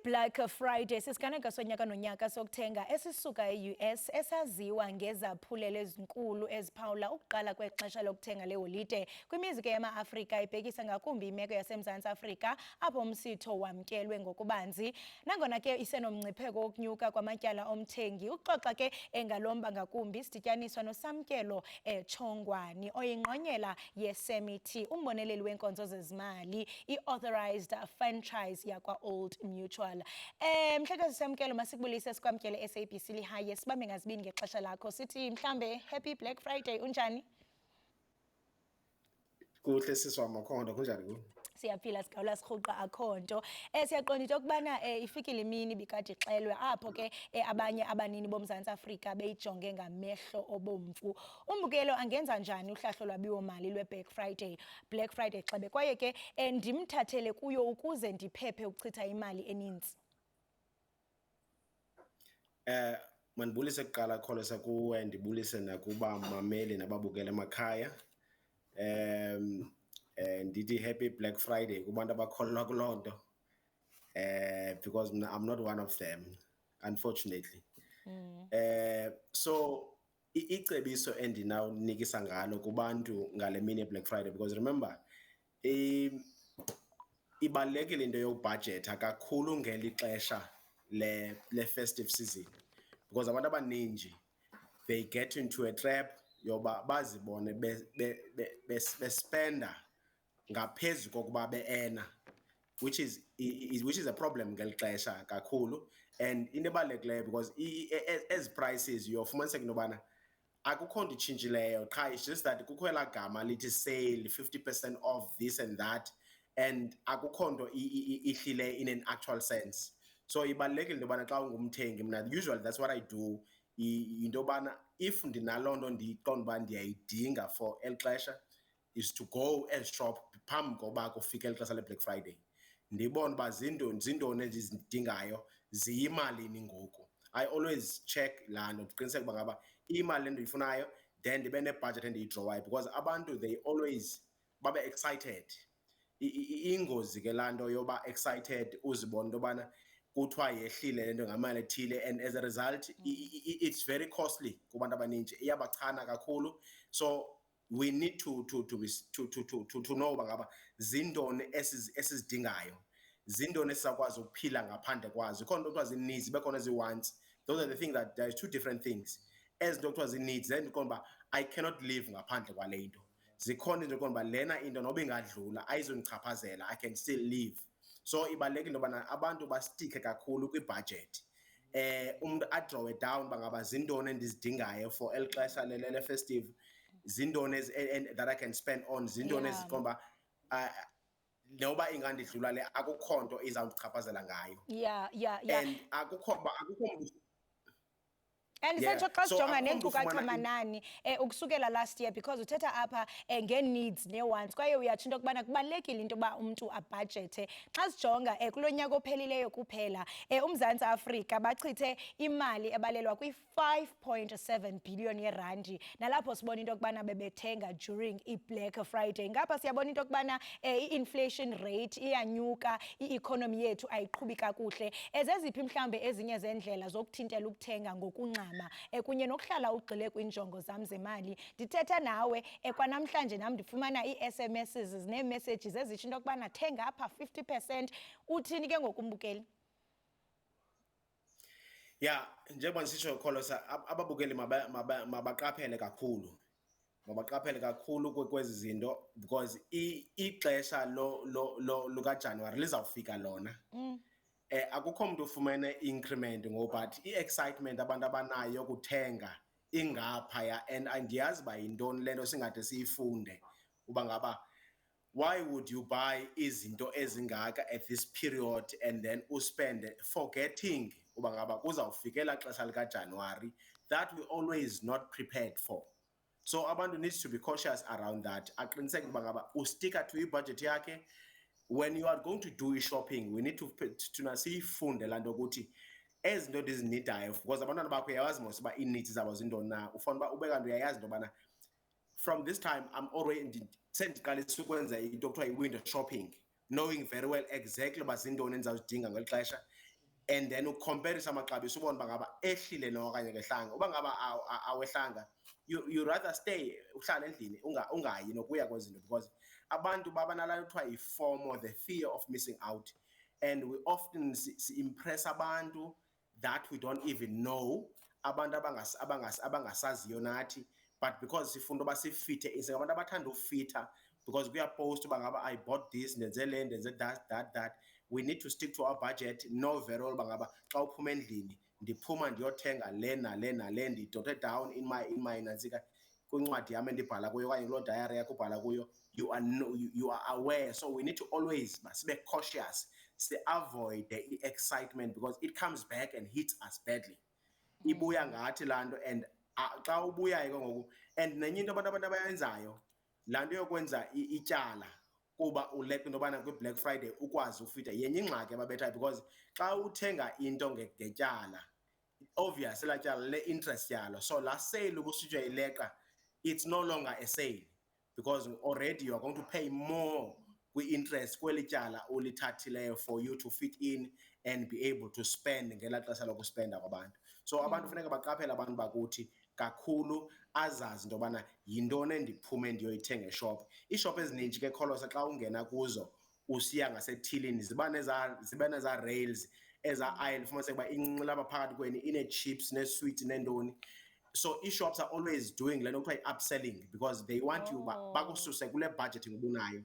Black Friday sisiganeko sonyaka nonyaka sokuthenga esisuka e-US esaziwa ngezaphulelo ezinkulu eziphawula ukuqala kwexesha lokuthenga leholide kwimizi ke yama-Afrika ibhekisa ngakumbi imeko yaseMzantsi Afrika apho umsitho wamkelwe ngokubanzi nangona ke isenomngcipheko wokunyuka kwamatyala omthengi. Uxoxa ke engalomba ngakumbi sidityaniswa noSamkelo Chongwane oyingqonyela yeSemiti, umboneleli wenkonzo zezimali, i-authorized franchise yakwa Old Mutual. Mhlekazi Samkelo, masikubulise sikwamkele SABC lihaye sibambe ngazibini ngexesha lakho. Sithi mhlambe happy Black Friday, unjani? Kuhle siswama khona kunjani ku? Siyaphila sigawula sirhuqa akho nto. Siyaqonda into yokubana ifikile imini bikade ixelwe apho ke abanye abanini boMzantsi Afrika beyijonge ngamehlo obomvu. Umbukelo angenza njani uhlahlo lwabiwo mali Black Friday xebe kwaye ke ndimthathele kuyo ukuze ndiphephe ukuchitha imali eninzi. Mandibulise kuqala Kholisa kuwe, ndibulise nakuba mameli nababukela emakhaya. Ndithi happy Black Friday kubantu abakholelwa kulonto. Because I'm not one of them, unfortunately. So icebiso endinawunikisa ngalo kubantu ngale mini Black Friday, because remember ibalekile into yobudget kakhulu ngeli xesha le festive season, because abantu abaninji they get into a trap yoba bazibone bespenda ngaphezu kokuba beena, which is a problem ngeli xesha kakhulu. And into ebalulekileyo because as prices uyofumaniseka into yobana akukho nto itshintshileyo qha, it's just that kukho elaa gama lithi sale, 50% off this and that, and akukho nto ihlile in an actual sense. So ibalulekile into yobana xa ungumthengi, mna usually that's what I do, into yobana if ndinaloo nto ndiyiqonda uba ndiyayidinga for eli xesha is to go and shop phambi koba kufike eli xesha le-Black Friday, ndibone uba zintoni endizidingayo, ziyimalini ngoku. I always check laa nto ndiqiniseke uba ngaba imali endiyifunayo, then ndibe nebudget endiyidrawayo, because abantu they always babe excited. Ingozi ke laa nto yoba excited uzibone into yobana kuthiwa yehlile le nto ngamali ethile, and as a result it's very costly kubantu abaninji, iyabachana kakhulu. So we need to know uba ngaba zintoni esizidingayo, zintoni esizakwazi ukuphila ngaphandle kwazo. Ikhona into kuthiwa zii-needs, bekhona zii-wants. Those are the things that there's two different things. Ezi nto kuthiwa zii-needs, then ndiqonda uba I cannot live ngaphandle kwale into. Zikhona into yokuba lena into noba ingadlula ayizondichaphazela, I can still live. So ibalulekile into yobana abantu bastikhe kakhulu kwibudget. Umntu adrawe down uba ngaba zintoni endizidingayo for eli xesha le festive, zintoni that I can spend on, zintoni eziqonda uba noba ingandidlula le akukho nto izawundichaphazela ngayo. And akukho And sentsho xa sijonga neenkcukacha manani ukusukela last year, because uthetha apha ngee-needs nee-wants kwaye uyatsho into yokubana kubalulekile into yoba umntu abhajethe. Xa sijonga kulo nyaka ophelileyo kuphela uMzantsi Afrika bachithe imali ebalelwa kwi-5.7 billion yeerandi, nalapho sibona into yokubana bebethenga during i-Black Friday. Ngapha siyabona into yokubana i-inflation rate iyanyuka, i-economy yethu ayiqhubi kakuhle. Zeziphi mhlawumbe ezinye zeendlela zokuthintela ukuthenga ngokunqa kunye nokuhlala ugxile kwinjongo zam zemali? Ndithetha nawe kwanamhlanje nam ndifumana ii-SMS zineemessages ezitsho into yokubana thenga apha 50%. Uthini ke ngokumbukeli? Yeah, njengoba ndisitsho Kholisa, ababukeli mabaqaphele kakhulu. Mabaqaphele kakhulu kwezi zinto, because ixesha lukaJanuwari lizawufika lona. Akukho mntu ufumene increment but i-excitement abantu abanayo kuthenga ingaphaya, and andiyazi uba yintoni le nto singade siyifunde uba ngaba why would you buy izinto ezingaka at this period and then uspende forgetting uba ngaba kuzawufika elaa xesha likaJanuwari that we always not prepared for. So abantu needs to be cautious around that. Aqiniseke uba ngaba ustika to ibudget yakhe. When you are going to do shopping, we need to siyifunde laa nto ukuthi ezi nto ndizinidayo, because abantwana bakho uyayazi mos uba ii-needs zabo zintoni na. Ufuna uba ube kanti uyayazi into yobana from this time I'm already sendiqalisa ukwenza into ekuthiwa i-window shopping, knowing very well exactly uba zintoni endizawuzidinga ngeli xesha, and then ucompare amaxabiso ubone bangaba ehlile noma okanye ngehlanga uba ngaba awehlanga you rather stay uhlala endlini ungayi nokuya kwezinto because abantu baba nalaa kuthiwa yi-FOMO, the fear of missing out, and we often impress abantu that we don't even know, abantu abangasaziyo nathi, but because sifuna uba sifithe singabantu abathanda ufitha because kuyapost uba ngaba I bought this ndenze le ndenze that. We need to stick to our budget. No very well bangaba xa uphuma endlini ndiphuma ndiyothenga le nale nale ndidote down in my nantsika kwincwadi yami endibhala kuyo okanye kuloo diary yakho ubhala kuyo. You are aware, so we need to always be cautious, avoid the excitement because it comes back and hits us badly. Ibuya ngathi laa nto and xa ubuyayo ke ngoku and nenye into abantu abayenzayo laa nto yokwenza ityala kuba uleka into yobana kwi-Black Friday ukwazi ufita yenye ingxaki ababethayo because xa uthenga into ngetyala obvious laa tyala le-interest yalo, so laa sale ubusitsho ileqa, it's no longer a sale because already you are going to pay more kwi-interest kweli tyala ulithathileyo for you to fit in and be able to spend ngelaa xesha lokuspenda kwabantu. So abantu funeka baqaphele abantu bakuthi kakhulu azazi into yobana yintoni endiphume ndiyoyithenga eshop. Iishop ezininji ke Kholosa xa ungena kuzo usiya ngasethilini ziba nezaa rails eza aisle fumaniseke uba incinci lapha phakathi kweni ine-chips nee-sweets neentoni. So ii-shops are always doing le nto kuthiwa yi-upselling because they want you bakususe kule budgeting ubunayo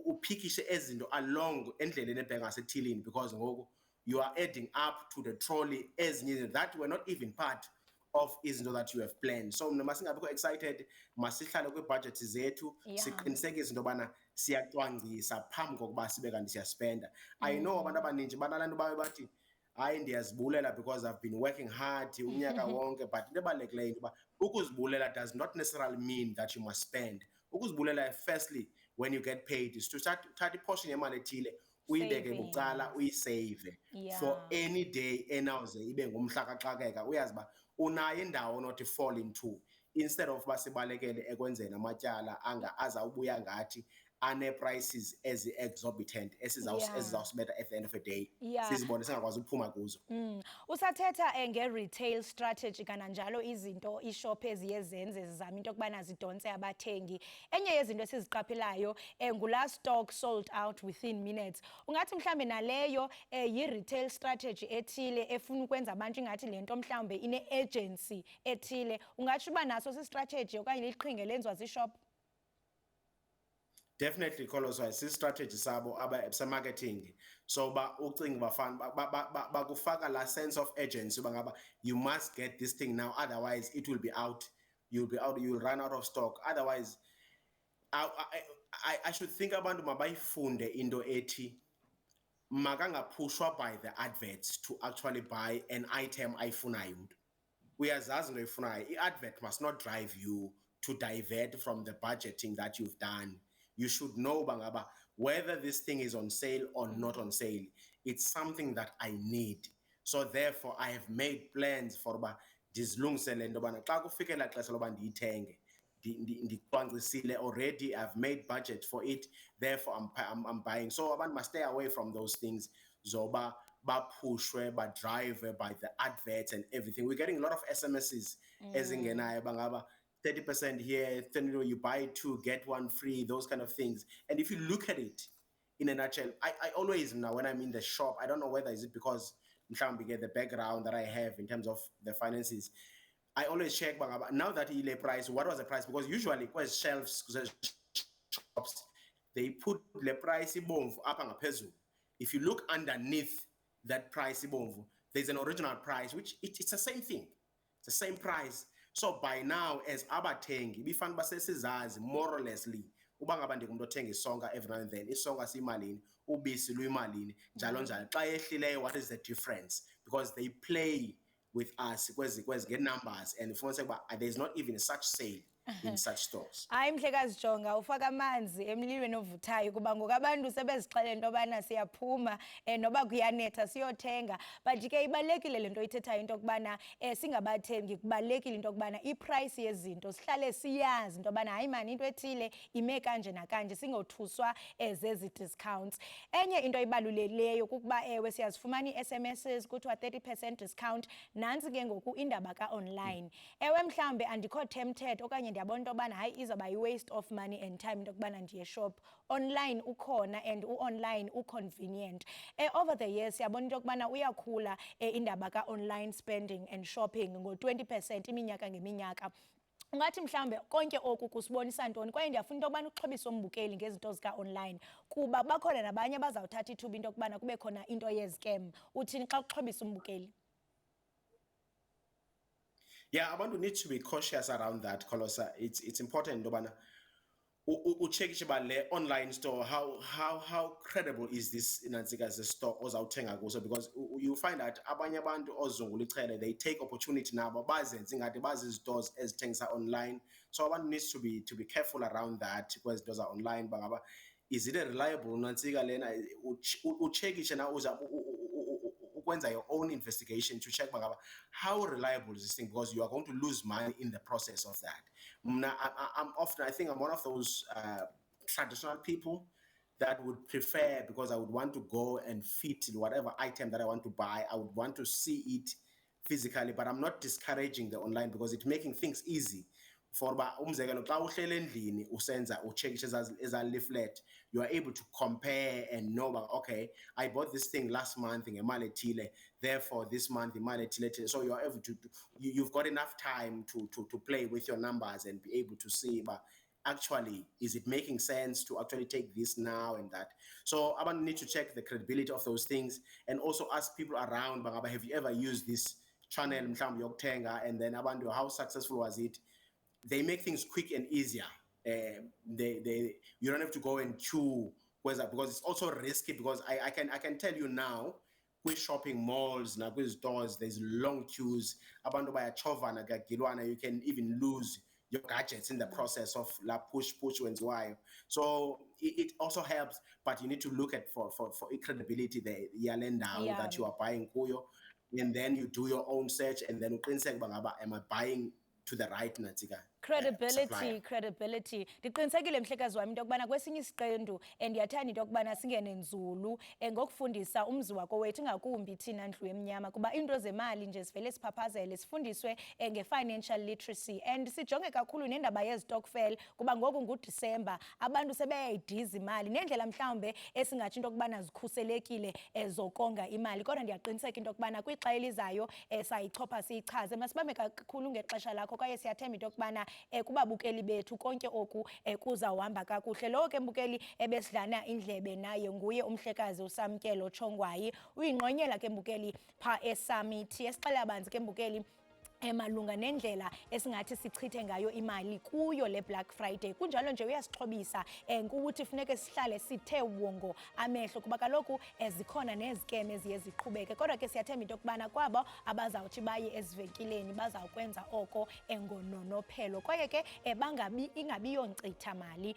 uphikishe ezinto along endleleni ebheka ngasethilini because ngoku you are adding up to the trolley ezinye that were not even part of izinto that you have planned. So mna masingabikho excited masihlale kwi-budget zethu siqinisekise into yobana siyacwangcisa phambi kokuba sibe kanti siyaspenda. I know abantu abaninji banalaa nto babe bathi hayi ndiyazibulela because I've been working hard unyaka wonke, but into ebalulekileyo into yoba ukuzibulela does not necessarily mean that you must spend. Ukuzibulela firstly when you get paid is to thatha iportion yemali ethile uyibeke bucala uyisave for any day enawuze ibe ngumhla kaxakeka uyazi uba unayo indawo onothi fall into instead of uba sibalekele ekwenzeni amatyala azawubuya ngathi ane-prices ezi-exorbitant ezizawusibetha at the end of the day sizibone singakwazi ukuphuma kuzo. Usathetha nge-retail strategy kananjalo izinto iishop eziye zenze zizama into yokubana zidontse abathengi. Enye yezinto esiziqaphelayo ngulaa stock sold out within minutes. Ungathi mhlambe naleyo yi-retail strategy ethile efuna ukwenza abantu ingathi le nto mhlawumbe ine-agency ethile. Ungatsho uba naso si-strategy okanye liqhinga lenziwa ziishop? Definitely Kholosa si-strategy sabo se-marketing. So ucinga bafana bakufaka la sense of urgency uba ngaba you must get this thing now otherwise it will be out. You'll run out of stock. Otherwise I should think abantu mabayifunde into ethi makangaphushwa by the adverts to actually buy an item ayifunayo umntu. Uyazazi into oyifunayo. I-advert must not drive you to divert from the budgeting that you've done. You should know bangaba whether this thing is on sale or not on sale. It's something that I need. So therefore I have made plans for uba ndizilungisele into yobana xa kufike laa xesha loba ndiyithenge ndicwangcisile already, I've made budget for it, therefore I'm buying. So abantu must stay away from those things zoba bapushwe badrive by the adverts and everything. We're getting a lot of SMSs ezingenayo bangaba 30% here, you buy two, get one free, those kind of things. And if you look at it in a nutshell, I always now when I'm in the shop, I don't know whether is it because get the background that I have in terms of the finances, I always check now that ile price, what was the price? Because usually because shelves, shops, they put the price up on a peso. If you look underneath that price, there's an original price, which it's the same thing. It's the same price. So by now, as abathengi, bifana basesizazi more or lessly, uba ngaba ndingumuntu othenga isonka every now and then, isonka siyimalini, ubisi luyimalini, njalo njalo. Xa yehlileyo, what is the difference? Because they play with us, get numbers, and there's not even such sale. in such stores. Hayi Mhlekazi Jonga ufaka amanzi emlilweni ovuthayo kuba ngoku abantu sebezixelela into yobana siyaphuma noba kuyanetha siyothenga but ke ibalulekile le nto ithethayo into yokubana singabathengi kubalulekile into yokubana iprice yezinto sihlale siyazi into yobana hayi mani into ethile ime kanje nakanje singothuswa zezi discounts. Enye into ibalulekileyo kukuba ewe siyazifumana ii-SMSs kuthiwa 30% discount nantsi ke ngoku indaba ka-online. Ewe mhlambe andikho tempted okanye ndiyabona into yobana hayi izawuba yi-waste of money and time into yokubana ndiye shop. Online ukhona and u-online u-convenient. Over the years siyabona into yokubana uyakhula indaba ka-online spending and shopping ngo-20% iminyaka ngeminyaka. Ungathi mhlambe konke oku kusibonisa ntoni kwaye ndiyafuna into yokubana uxhobisa umbukeli ngezinto zika-online kuba bakhona nabanye abazawuthatha ithuba into yokubana kube khona into yezicam. Uthini xa uxhobisa umbukeli? Yeah, abantu need to be cautious around that, Kolosa. It's important into yobana ucheck uba le online store how credible is this nantsika as a store ozawuthenga kuso, because you find that abanye abantu ozungula ichele they take opportunity nabo bazenze ngathi bazi stores ezithengisa online, so abantu needs to be careful around that because those are online bangaba is it a reliable nantsika lena ucheck ishe na uza ukwenza your own investigation to check bangaba how reliable is this thing, because you are going to lose money in the process of that. I think I'm one of those traditional people that would prefer, because I would want to go and fit whatever item that I want to buy. I would want to see it physically, but I'm not discouraging the online because it's making things easy. For umzekelo xa uhlele endlini usenza ucheckishe eza leaflet, you are able to compare and know, okay, I bought this thing last month ngemali ethile, therefore this month imali ethile. So you are able to you've got enough time to play with your numbers and be able to see, but actually is it making sense to actually take this now and that. So abantu need to check the credibility of those things and also ask people around bangaba, have you ever used this channel mhlawumbe yokuthenga, and then abantu, how successful was it? They make things quick and easier. You don't have to go and queue because it's also risky, because I can tell you now with shopping malls now with stores there's long queues. Abantu bayachovana kagilwana, you can even lose your gadgets in the process of la push why. So it also helps, but you need to look at for credibility there that you are buying kuyo, and then you do your own search and then uqiniseke bangaba am I buying to the right nantsika credibility. Ndiqinisekile Mhlekazi wami into yokubana kwesinye isiqendu ndiyathanda into yokubana singene nzulu ngokufundisa umzi wako wethu ngakumbi thina ndlu emnyama kuba into zemali nje sivele siphaphazele, sifundiswe nge-financial literacy and sijonge kakhulu nendaba yezitokfel kuba ngoku nguDisemba abantu sebeyayidiza imali nendlela mhlawumbe esingatsho into yokubana zikhuselekile zokonga imali, kodwa ndiyaqiniseka into yokubana kwixa elizayo sayichopha siyichaze. Masibambe kakhulu ngexesha lakho kwaye siyathemba into yokubana kubabukeli bethu konke oku kuzawuhamba kakuhle. Lo ke mbukeli ebesidlana indlebe naye nguye uMhlekazi uSamkelo Chongwayi, uyinqonyela ke mbukeli pha eSummit. Esixela banzi ke mbukeli malunga nendlela esingathi sichithe ngayo imali kuyo le Black Friday. Kunjalo nje uyasixhobisa ukuthi funeke sihlale sithe wongo amehlo kuba kaloku zikhona nezikeme eziye ziqhubeke, kodwa ke siyathemba into yokubana kwabo abazawuthi baye ezivenkileni bazawukwenza oko ngononophelo kwaye ke ingabi yonkcitha mali.